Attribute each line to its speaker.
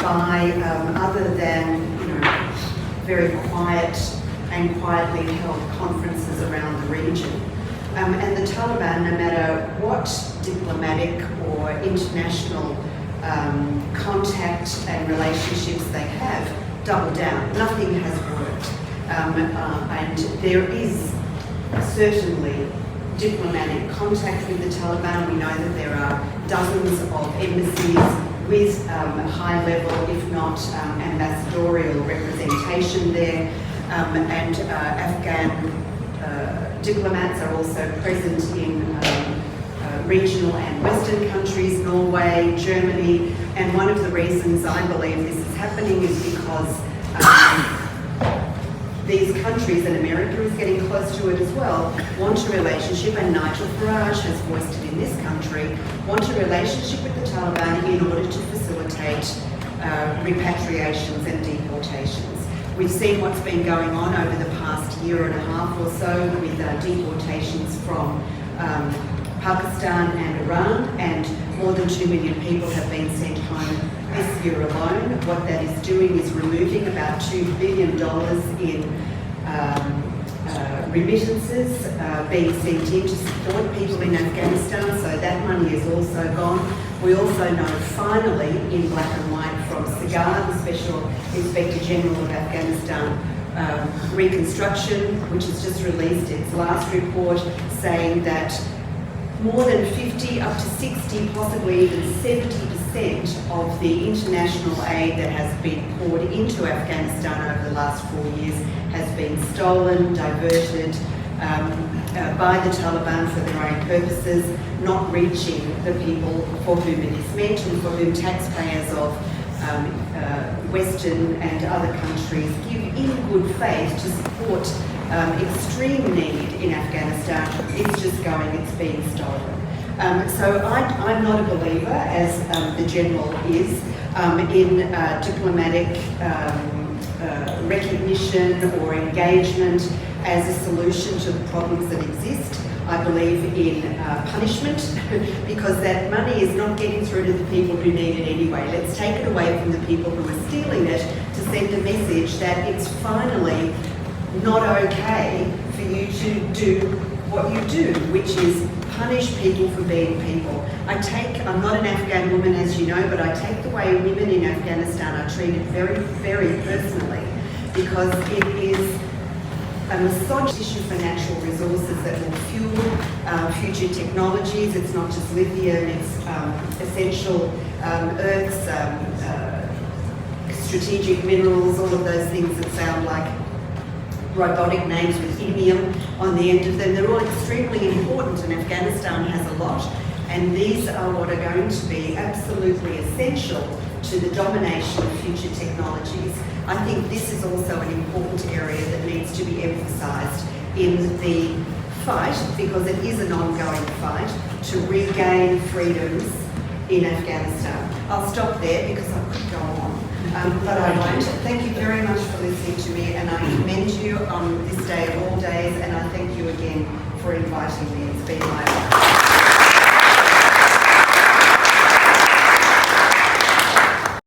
Speaker 1: by other than very quiet and quietly held conferences around the region. And the Taliban, no matter what diplomatic or international contact and relationships they have, double down. Nothing has worked. And there is certainly diplomatic contact with the Taliban. We know that there are dozens of embassies with high-level, if not ambassadorial representation there, and Afghan diplomats are also present in regional and Western countries, Norway, Germany, and one of the reasons I believe this is happening is because these countries, and America is getting close to it as well, want a relationship, and Nigel Farage has voiced it in this country, want a relationship with the Taliban in order to facilitate repatriations and deportations. We've seen what's been going on over the past year and a half or so with deportations from Pakistan and Iran, and more than 2 million people have been sent home this year alone. What that is doing is removing about $2 billion in remittances being sent in to support people in Afghanistan, so that money is also gone. We also know finally in black and white from SIGAR, the Special Inspector General of Afghanistan Reconstruction, which has just released its last report saying that more than 50, up to 60, possibly even 70% of the international aid that has been poured into Afghanistan over the last 4 years has been stolen, diverted by the Taliban for their own purposes, not reaching the people for whom it is meant and for whom taxpayers of Western and other countries give in good faith to support extreme need in Afghanistan. It's just going, it's being stolen. So I'm not a believer, as the General is, in diplomatic recognition or engagement as a solution to the problems that exist. I believe in punishment because that money is not getting through to the people who need it anyway. Let's take it away from the people who are stealing it to send a message that it's finally not okay for you to do what you do, which is punish people for being people. I'm not an Afghan woman, as you know, but I take the way women in Afghanistan are treated very, very personally, because it is a misogynist issue for natural resources that will fuel future technologies. It's not just lithium, it's essential earths, strategic minerals, all of those things that sound like robotic names with indium on the end of them. They're all extremely important, and Afghanistan has a lot, and these are what are going to be absolutely essential to the domination of future technologies. I think this is also an important area that needs to be emphasised in the fight, because it is an ongoing fight to regain freedoms in Afghanistan. I'll stop there because I could go on. But I won't. Thank you very much for listening to me, and I commend you on this day of all days, and I thank you again for inviting me. It's been my honor.